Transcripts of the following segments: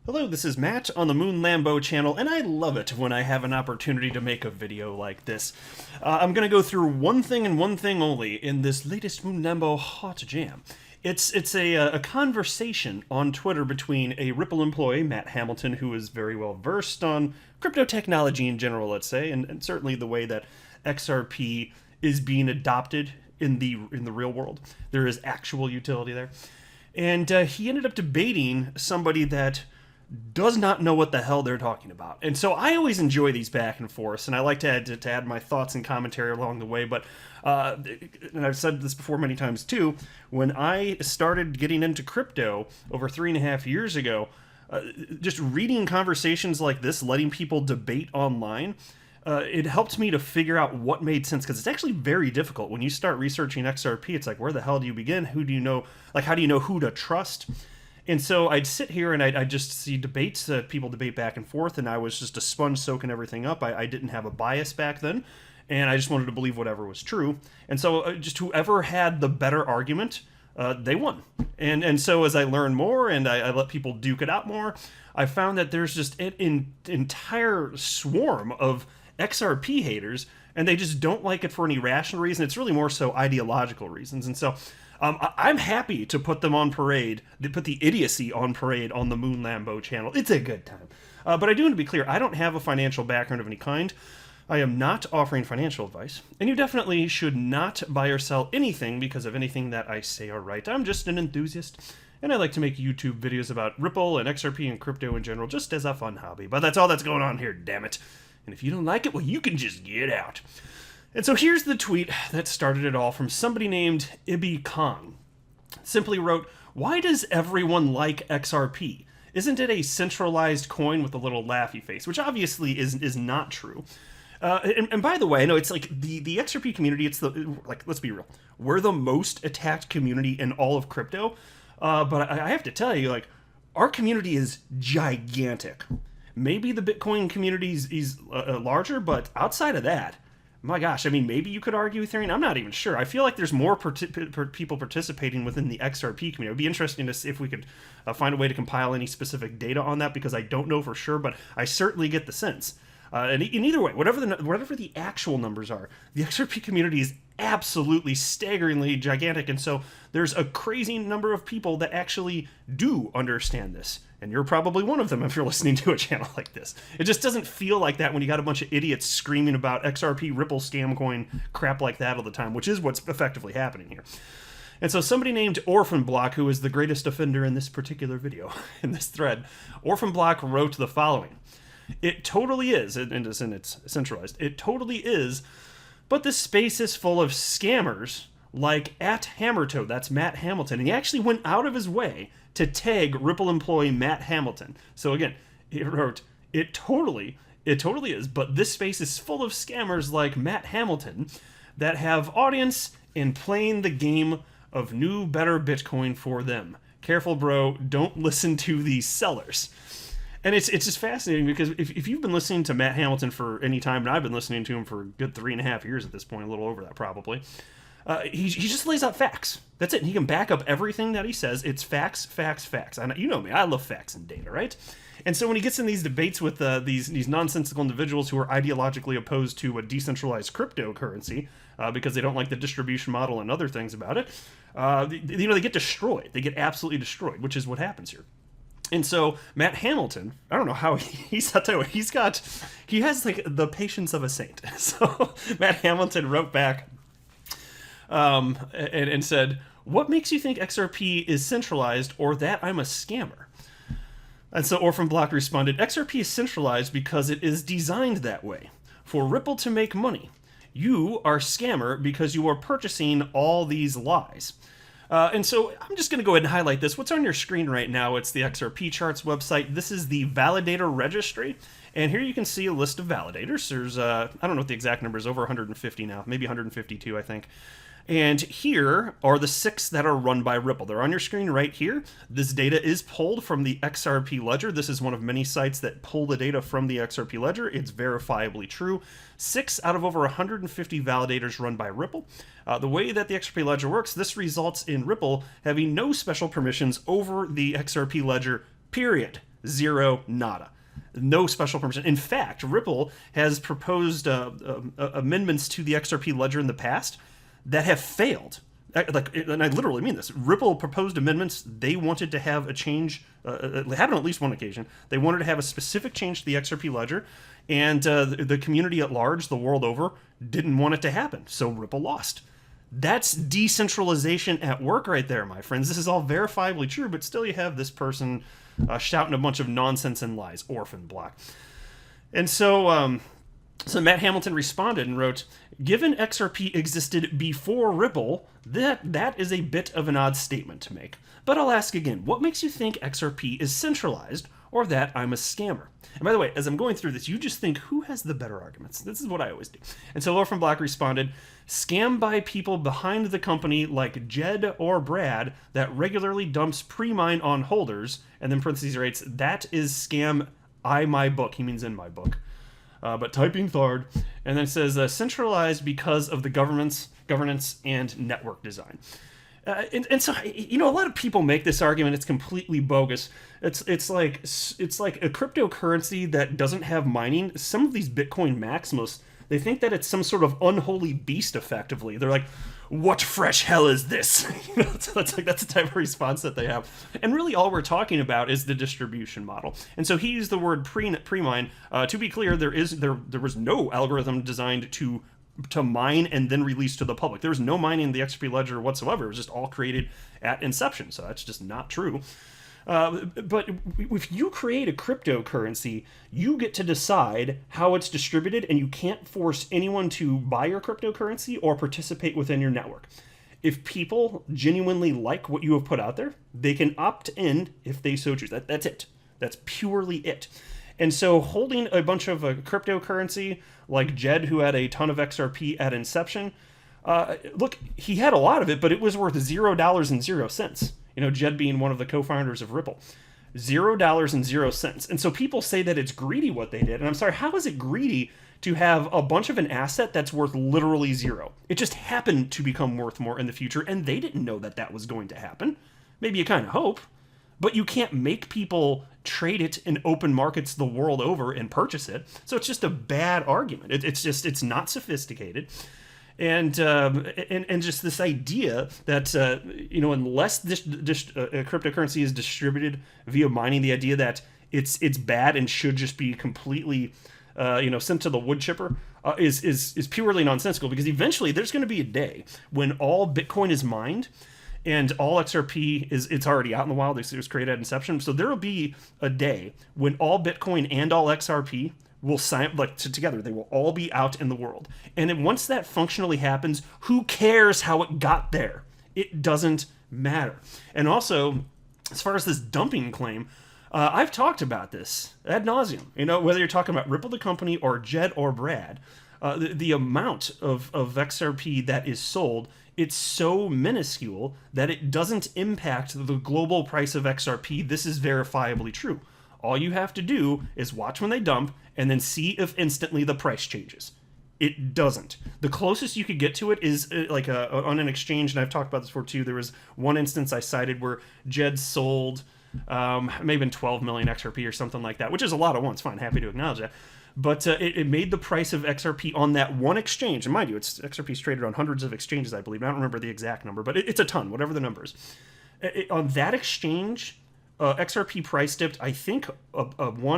Hello, this is Matt on the Moon Lambo channel, and I love it when I have an opportunity to make a video like this. I'm going to go through one thing and one thing only in this latest Moon Lambo hot jam. It's a conversation on Twitter between a Ripple employee, Matt Hamilton, who is very well versed on crypto technology in general, let's say, and certainly the way that XRP is being adopted in the real world. There is actual utility there. And he ended up debating somebody that does not know what the hell they're talking about. And so I always enjoy these back and forths, and I like to add my thoughts and commentary along the way. But, and I've said this before many times too, when I started getting into crypto over 3.5 years ago, just reading conversations like this, letting people debate online, it helped me to figure out what made sense, because it's actually very difficult. When you start researching XRP, it's like, where the hell do you begin? Who do you know? Like, how do you know who to trust? And so I'd sit here and I'd just see debates, people debate back and forth, and I was just a sponge soaking everything up. I didn't have a bias back then, and I just wanted to believe whatever was true. And so just whoever had the better argument, they won. And so as I learned more and I let people duke it out more, I found that there's just an entire swarm of XRP haters, and they just don't like it for any rational reason. It's really more so ideological reasons. And so I'm happy to put them on parade, to put the idiocy on parade on the Moon Lambo channel. It's a good time. But I do want to be clear, I don't have a financial background of any kind. I am not offering financial advice, and you definitely should not buy or sell anything because of anything that I say or write. I'm just an enthusiast, and I like to make YouTube videos about Ripple and XRP and crypto in general, just as a fun hobby. But that's all that's going on here, damn it. And if you don't like it, well, you can just get out. And so here's the tweet that started it all from somebody named Ibi Khan. Simply wrote, "Why does everyone like XRP? Isn't it a centralized coin?" with a little laughy face, which obviously is not true. And by the way, no, it's like the XRP community, it's let's be real, we're the most attacked community in all of crypto. But I have to tell you, like, our community is gigantic. Maybe the Bitcoin community is larger, but outside of that, my gosh, I mean, maybe you could argue Ethereum. I'm not even sure. I feel like there's more people participating within the XRP community. It would be interesting to see if we could find a way to compile any specific data on that, because I don't know for sure, but I certainly get the sense. And in either way, whatever the actual numbers are, the XRP community is absolutely staggeringly gigantic, and so there's a crazy number of people that actually do understand this. And you're probably one of them if you're listening to a channel like this. It just doesn't feel like that when you got a bunch of idiots screaming about XRP, Ripple, scam coin, crap like that all the time, which is what's effectively happening here. And so somebody named Orphan Block, who is the greatest offender in this particular video, in this thread, Orphan Block wrote the following. "It totally is," and it's centralized, "it totally is, but this space is full of scammers like @Hammertoad," that's Matt Hamilton, and he actually went out of his way to tag Ripple employee Matt Hamilton. So again, he wrote, it totally is, but this space is full of scammers like Matt Hamilton that have audience and playing the game of new, better Bitcoin for them. Careful, bro, don't listen to these sellers." And it's just fascinating, because if you've been listening to Matt Hamilton for any time, and I've been listening to him for a good 3.5 years at this point, a little over that probably, he just lays out facts. That's it. And he can back up everything that he says. It's facts, facts, facts. And you know me, I love facts and data, right? And so when he gets in these debates with these nonsensical individuals who are ideologically opposed to a decentralized cryptocurrency because they don't like the distribution model and other things about it, they get destroyed. They get absolutely destroyed, which is what happens here. And so Matt Hamilton, I don't know how I'll tell you what, he has like the patience of a saint. So Matt Hamilton wrote back and said, "What makes you think XRP is centralized, or that I'm a scammer?" And so Orphan Block responded, "XRP is centralized because it is designed that way, for Ripple to make money. You are a scammer because you are purchasing all these lies." And so I'm just going to go ahead and highlight this. What's on your screen right now, it's the XRP Charts website. This is the validator registry. And here you can see a list of validators. There's, I don't know what the exact number is, over 150 now, maybe 152, I think. And here are the 6 that are run by Ripple. They're on your screen right here. This data is pulled from the XRP ledger. This is one of many sites that pull the data from the XRP ledger. It's verifiably true. 6 out of over 150 validators run by Ripple. The way that the XRP ledger works, this results in Ripple having no special permissions over the XRP ledger, period. Zero, nada. No special permission. In fact, Ripple has proposed amendments to the XRP ledger in the past that have failed. Like, and I literally mean this. Ripple proposed amendments. They wanted to have a change. It happened on at least one occasion. They wanted to have a specific change to the XRP ledger, and the community at large, the world over, didn't want it to happen. So Ripple lost. That's decentralization at work right there, my friends. This is all verifiably true, but still you have this person shouting a bunch of nonsense and lies. Orphan block. And so Matt Hamilton responded and wrote, given XRP existed before Ripple, that is a bit of an odd statement to make. But I'll ask again, what makes you think XRP is centralized or that I'm a scammer? And by the way, as I'm going through this, you just think, who has the better arguments? This is what I always do. And so Orphan Black responded, scam by people behind the company like Jed or Brad that regularly dumps pre-mine on holders, and then parentheses writes, that is scam my book. He means in my book. But typing hard. And then it says, centralized because of the governance and network design. And so, you know, a lot of people make this argument. It's completely bogus. It's like a cryptocurrency that doesn't have mining. Some of these Bitcoin maximalists, they think that it's some sort of unholy beast. Effectively, they're like, "What fresh hell is this?" You know, that's the type of response that they have. And really, all we're talking about is the distribution model. And so he used the word pre-mine. To be clear, there was no algorithm designed to mine and then release to the public. There was no mining in the XRP ledger whatsoever. It was just all created at inception. So that's just not true. But if you create a cryptocurrency, you get to decide how it's distributed, and you can't force anyone to buy your cryptocurrency or participate within your network. If people genuinely like what you have put out there, they can opt in if they so choose. That's it. That's purely it. And so holding a bunch of cryptocurrency like Jed, who had a ton of XRP at inception, look, he had a lot of it, but it was worth $0.00. You know, Jed being one of the co-founders of Ripple. $0.00. And so people say that it's greedy what they did. And I'm sorry, how is it greedy to have a bunch of an asset that's worth literally zero? It just happened to become worth more in the future, and they didn't know that that was going to happen. Maybe you kind of hope, but you can't make people trade it in open markets the world over and purchase it. So it's just a bad argument. It's not sophisticated. And just this idea that you know, unless this cryptocurrency is distributed via mining, the idea that it's bad and should just be completely sent to the wood chipper is purely nonsensical. Because eventually there's going to be a day when all Bitcoin is mined and all XRP it's already out in the wild. It was created at inception. So there will be a day when all Bitcoin and all XRP will sign together. They will all be out in the world. And then once that functionally happens, who cares how it got there? It doesn't matter. And also, as far as this dumping claim, I've talked about this ad nauseum. You know, whether you're talking about Ripple the company or Jed or Brad, the amount of XRP that is sold, it's so minuscule that it doesn't impact the global price of XRP. This is verifiably true. All you have to do is watch when they dump and then see if instantly the price changes. It doesn't. The closest you could get to it is on an exchange, and I've talked about this before too. There was one instance I cited where Jed sold maybe 12 million XRP or something like that, which is a lot at once. Fine, happy to acknowledge that. But it made the price of XRP on that one exchange, and mind you, XRP's traded on hundreds of exchanges, I believe. I don't remember the exact number, but it's a ton, whatever the number is. On that exchange, XRP price dipped, I think, 1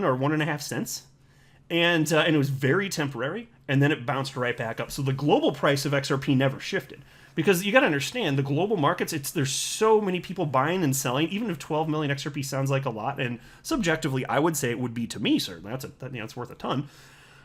or 1.5 cents. And it was very temporary, and then it bounced right back up. So the global price of XRP never shifted. Because you got to understand, the global markets, there's so many people buying and selling. Even if 12 million XRP sounds like a lot, and subjectively, I would say it would be to me, certainly. That's worth a ton.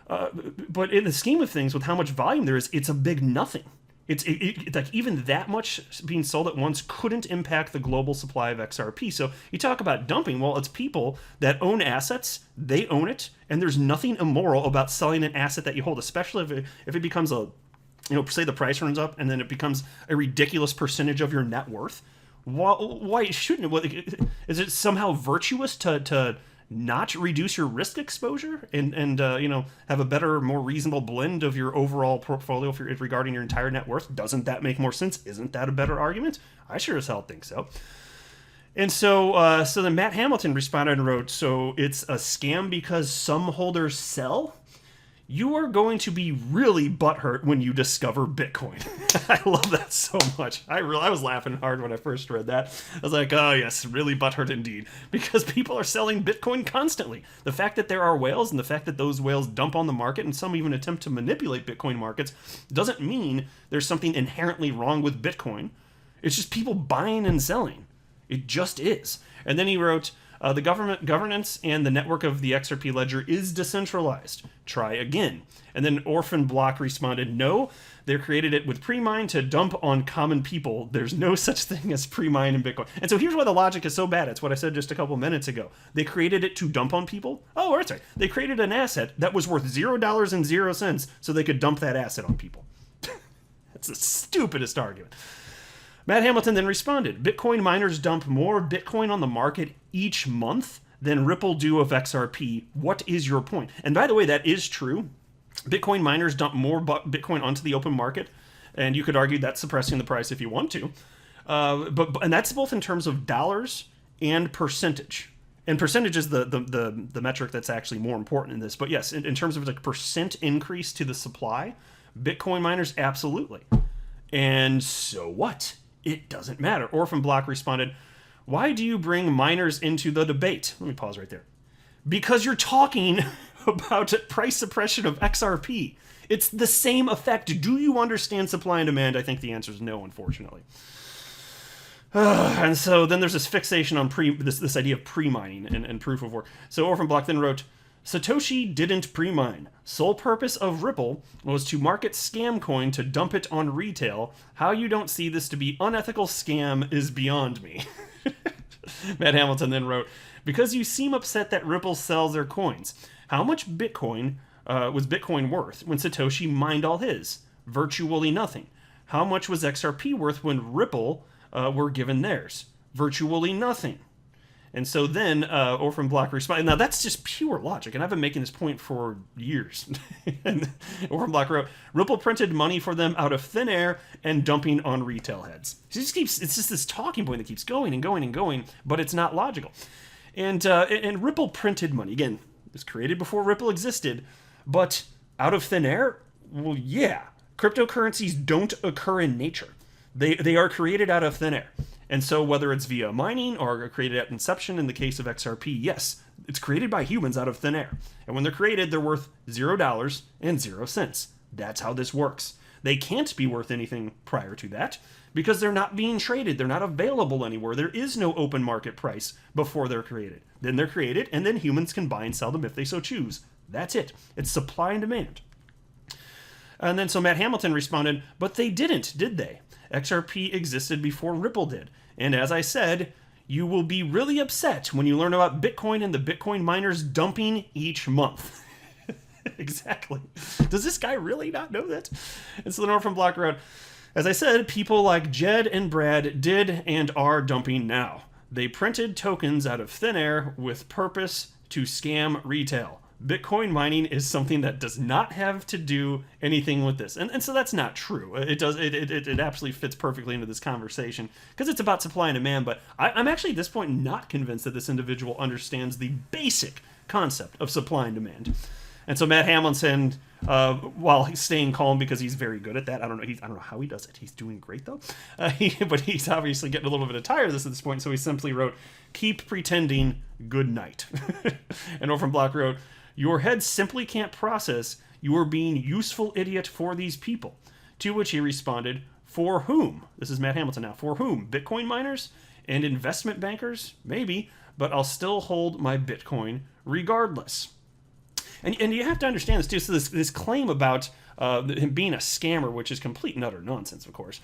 But in the scheme of things, with how much volume there is, it's a big nothing. It's like even that much being sold at once couldn't impact the global supply of XRP. So you talk about dumping. Well, it's people that own assets. They own it, and there's nothing immoral about selling an asset that you hold, especially if it becomes say the price runs up and then it becomes a ridiculous percentage of your net worth. Why shouldn't it? Is it somehow virtuous to not reduce your risk exposure and have a better, more reasonable blend of your overall portfolio regarding your entire net worth? Doesn't that make more sense? Isn't that a better argument? I sure as hell think so. And so then Matt Hamilton responded and wrote, so it's a scam because some holders sell? You are going to be really butthurt when you discover Bitcoin. I love that so much. I was laughing hard when I first read that. I was like, oh yes, really butthurt indeed. Because people are selling Bitcoin constantly. The fact that there are whales and the fact that those whales dump on the market and some even attempt to manipulate Bitcoin markets doesn't mean there's something inherently wrong with Bitcoin. It's just people buying and selling. It just is. And then he wrote, the government governance and the network of the XRP ledger is decentralized. Try again. And then Orphan Block responded, no, they created it with pre-mine to dump on common people. There's no such thing as pre-mine in Bitcoin. And so here's why the logic is so bad. It's what I said just a couple minutes ago. They created it to dump on people? Oh, that's right. They created an asset that was worth $0.00 so they could dump that asset on people. That's the stupidest argument. Matt Hamilton then responded, Bitcoin miners dump more Bitcoin on the market each month than Ripple do of XRP. What is your point? And by the way, that is true. Bitcoin miners dump more Bitcoin onto the open market, and you could argue that's suppressing the price if you want to. And that's both in terms of dollars and percentage. And percentage is the metric that's actually more important in this. But yes, in terms of the percent increase to the supply, Bitcoin miners, absolutely. And so what? It doesn't matter. Orphan Block responded, why do you bring miners into the debate? Let me pause right there. Because you're talking about price suppression of XRP. It's the same effect. Do you understand supply and demand? I think the answer is no, unfortunately. And so then there's this fixation on this idea of pre-mining and proof of work. So Orphan Block then wrote, Satoshi didn't pre-mine. Sole purpose of Ripple was to market scam coin to dump it on retail. How you don't see this to be unethical scam is beyond me. Matt Hamilton then wrote, because you seem upset that Ripple sells their coins. How much Bitcoin was Bitcoin worth when Satoshi mined all his? Virtually nothing. How much was XRP worth when Ripple were given theirs? Virtually nothing. And so then Orphan Block responded. Now that's just pure logic, and I've been making this point for years. And Orphan Block wrote, Ripple printed money for them out of thin air and dumping on retail heads. It's just this talking point that keeps going and going and going, but it's not logical. And Ripple printed money. Again, it was created before Ripple existed, but out of thin air? Well, yeah. Cryptocurrencies don't occur in nature. They are created out of thin air. And so whether it's via mining or created at inception in the case of XRP, yes, it's created by humans out of thin air. And when they're created, they're worth $0.00. That's how this works. They can't be worth anything prior to that because they're not being traded. They're not available anywhere. There is no open market price before they're created. Then they're created, and then humans can buy and sell them if they so choose. That's it. It's supply and demand. And then so Matt Hamilton responded, but they didn't, did they? XRP existed before Ripple did. And as I said, you will be really upset when you learn about Bitcoin and the Bitcoin miners dumping each month. Exactly. Does this guy really not know that? And so the Orphan Block wrote, as I said, people like Jed and Brad did and are dumping now. They printed tokens out of thin air with purpose to scam retail. Bitcoin mining is something that does not have to do anything with this. And so that's not true. It absolutely fits perfectly into this conversation because it's about supply and demand. But I'm actually at this point not convinced that this individual understands the basic concept of supply and demand. And so Matt Hamilton, while he's staying calm because he's very good at that, I don't know how he does it. He's doing great though. But he's obviously getting a little bit tired of this at this point. So he simply wrote, keep pretending, good night. And Orphan Block wrote, your head simply can't process you are being useful idiot for these people. To which he responded, for whom? This is Matt Hamilton now. For whom? Bitcoin miners and investment bankers? Maybe, but I'll still hold my Bitcoin regardless. And you have to understand this too. So this claim about him being a scammer, which is complete and utter nonsense, of course.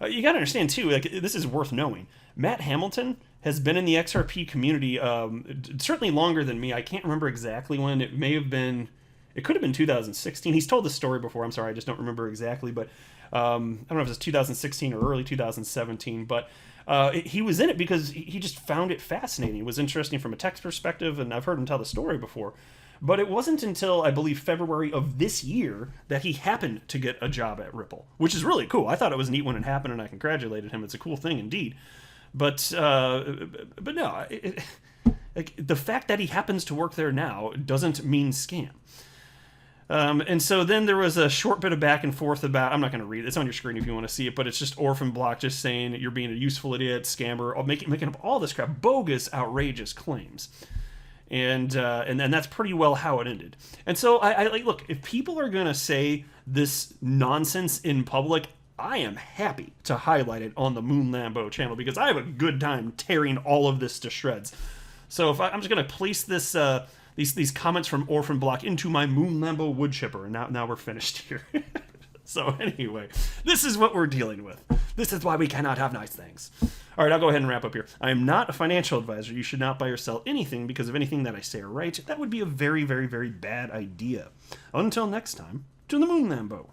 You got to understand too, like, this is worth knowing. Matt Hamilton has been in the XRP community certainly longer than me. I can't remember exactly when. It could have been 2016. He's told this story before. I'm sorry, I just don't remember exactly. But I don't know if it's 2016 or early 2017. But he was in it because he just found it fascinating. It was interesting from a text perspective, and I've heard him tell the story before. But it wasn't until, I believe, February of this year that he happened to get a job at Ripple, which is really cool. I thought it was neat when it happened, and I congratulated him. It's a cool thing indeed. But no, like, the fact that he happens to work there now doesn't mean scam. And so then there was a short bit of back and forth about, I'm not going to read it, it's on your screen if you want to see it, but it's just Orphan Block just saying you're being a useful idiot, scammer, making up all this crap, bogus, outrageous claims. And that's pretty well how it ended. And so I like, look, if people are going to say this nonsense in public, I am happy to highlight it on the Moon Lambo channel because I have a good time tearing all of this to shreds. So if I'm just going to place this these comments from Orphan Block into my Moon Lambo wood chipper, and now we're finished here. So anyway, this is what we're dealing with. This is why we cannot have nice things. All right, I'll go ahead and wrap up here. I am not a financial advisor. You should not buy or sell anything because of anything that I say or write. That would be a very, very, very bad idea. Until next time, to the Moon Lambo.